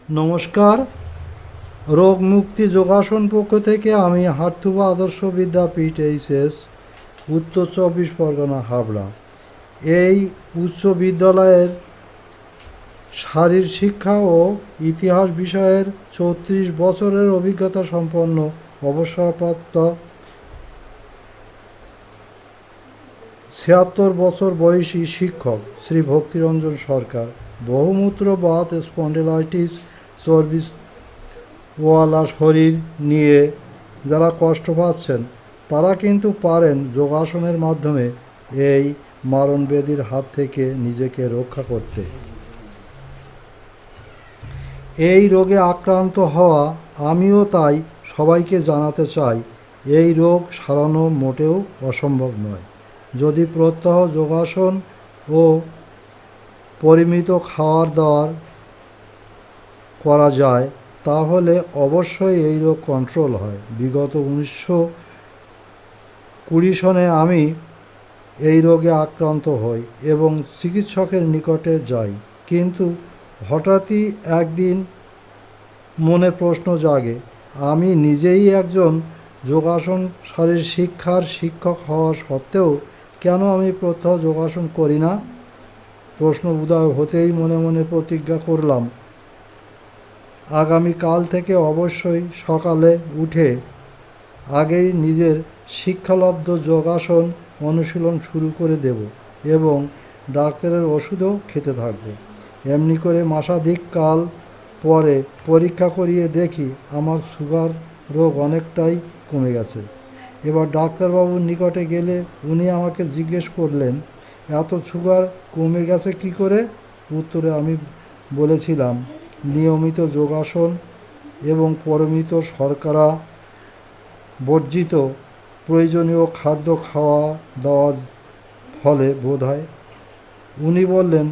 নমস্কার। রোগ মুক্তি যোগাসন পক্ষ থেকে আমি হাটথুবা আদর্শ বিদ্যাপীঠ এইচএস, উত্তর 24 পরগনা, হাবড়া। এই উচ্চ বিদ্যালয়ের শারীর শিক্ষা ও ইতিহাস বিষয়ের 34 বছরের অভিজ্ঞতা সম্পন্ন অবসরপ্রাপ্ত 76 বছর বয়সী শিক্ষক শ্রী ভক্তিরঞ্জন সরকার বহুমূত্রবাত, স্পন্ডিলাইটিস, চর্বিওয়ালা শরীর নিয়ে যারা কষ্ট পাচ্ছেন তারা কিন্তু পারেন যোগাসনের মাধ্যমে এই মারণব্যাধির হাত থেকে নিজেকে রক্ষা করতে। এই রোগে আক্রান্ত হওয়া আমিও তাই সবাইকে জানাতে চাই, এই রোগ সারানো মোটেও অসম্ভব নয়। যদি প্রত্যহ যোগাসন ও পরিমিত খাওয়ার দাওয়ার করা যায় তাহলে অবশ্যই এই রোগ কন্ট্রোল হয়। বিগত 1920 সনে আমি এই রোগে আক্রান্ত হই এবং চিকিৎসকের নিকটে যাই, কিন্তু হঠাৎই একদিন মনে প্রশ্ন জাগে, আমি নিজেই একজন যোগাসন শারীর শিক্ষার শিক্ষক হওয়া সত্ত্বেও কেন আমি প্রত্যহ যোগাসন করি না? প্রশ্ন উদয় হতেই মনে মনে প্রতিজ্ঞা করলাম, আগামীকাল থেকে অবশ্যই সকালে উঠে আগেই নিজের শিক্ষালব্ধ যোগাসন অনুশীলন শুরু করে দেব এবং ডাক্তারের ওষুধও খেতে থাকব। এমনি করে মাসাধিক কাল পরে পরীক্ষা করিয়ে দেখি আমার সুগার রোগ অনেকটাই কমে গেছে। এবার ডাক্তারবাবুর নিকটে গেলে উনি আমাকে জিজ্ঞেস করলেন, এত সুগার কমে গেছে কি করে? উত্তরে আমি বলেছিলাম, নিয়মিত যোগাসন এবং পরিমিত শর্করা বর্জিত প্রয়োজনীয় খাদ্য খাওয়া দাওয়ার ফলে বোধ হয়। উনি বললেন,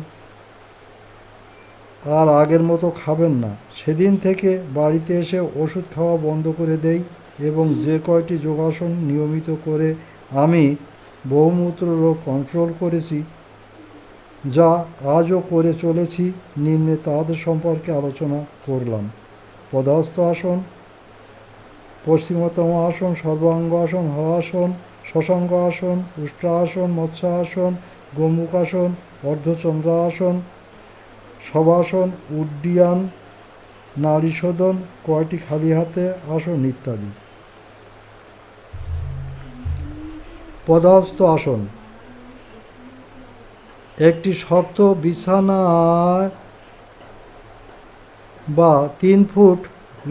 আর আগের মতো খাবেন না। সেদিন থেকে বাড়িতে এসে ওষুধ খাওয়া বন্ধ করে দেই এবং যে কয়টি যোগাসন নিয়মিত করে আমি বহুমূত্র রোগ কন্ট্রোল করেছি, যা আজও করে চলেছি, নিম্নে তাদের সম্পর্কে আলোচনা করলাম। পদস্থ আসন, পশ্চিমোত্তম আসন, সর্বাঙ্গ আসন, হলাসন, শশাঙ্ক আসন, উষ্ট্রাসন, মৎস্যাসন, গোমুখাসন, অর্ধচন্দ্রাসন, শবাসন, উড্ডিয়ান, নাড়ি শোধন, কয়টি খালি হাতে আসন ইত্যাদি। পদস্থ আসন, একটি শক্ত বিছানায় বা 3 ফুট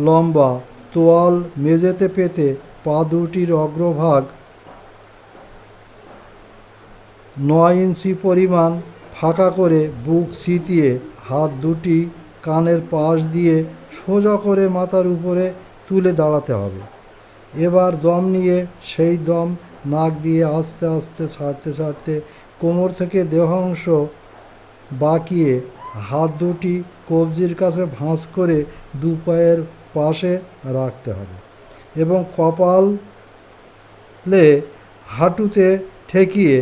লম্বা তোয়াল মেঝেতে পেতে পা দুটির অগ্রভাগ 9 ইঞ্চি পরিমাণ ফাঁকা করে বুক চিতিয়ে হাত দুটি কানের পাশ দিয়ে সোজা করে মাথার উপরে তুলে দাঁড়াতে হবে। এবার দম নিয়ে সেই দম নাক দিয়ে আস্তে আস্তে ছাড়তে ছাড়তে কোমর থেকে দেহাংশ বাঁকিয়ে হাত দুটি কবজির কাছে ভাঁজ করে দু পায়ের পাশে রাখতে হবে এবং কপালে হাঁটুতে ঠেকিয়ে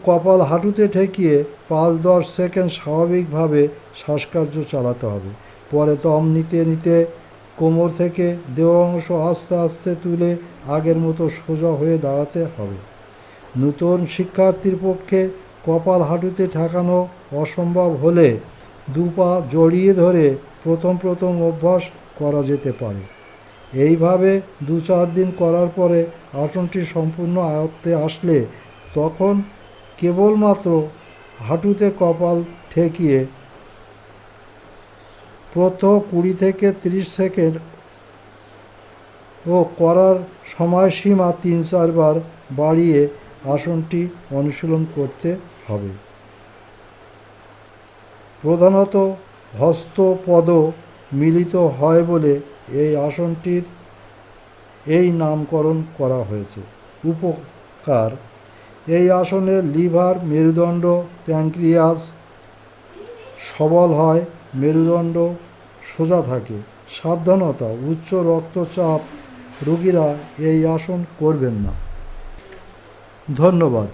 কপাল হাঁটুতে ঠেকিয়ে 5-10 সেকেন্ড স্বাভাবিকভাবে শ্বাসকার্য চালাতে হবে। পরে দম নিতে নিতে কোমর থেকে দেহ অংশ আস্তে আস্তে তুলে আগের মতো সোজা হয়ে দাঁড়াতে হবে। নতুন শিক্ষার্থীর পক্ষে কপাল হাঁটুতে ঠেকানো অসম্ভব হলে 2 পা জড়িয়ে ধরে প্রথম অভ্যাস করা যেতে পারে। এইভাবে 2-4 দিন করার পরে আসনটি সম্পূর্ণ আয়ত্তে আসলে তখন কেবলমাত্র হাঁটুতে কপাল ঠেকিয়ে প্রথম 20 থেকে 30 সেকেন্ড ও করার সময়সীমা 3-4 বার বাড়িয়ে আসনটি অনুশীলন করতে হবে। প্রধানত হস্ত পদ মিলিত হয় বলে এই আসনটির এই নামকরণ করা হয়েছে। উপকার, এই আসনে লিভার, মেরুদণ্ড, প্যানক্রিয়াস সবল হয়, মেরুদণ্ড সোজা থাকে। সাবধানতা, উচ্চ রক্তচাপ রোগীরা এই আসন করবেন না। ধন্যবাদ।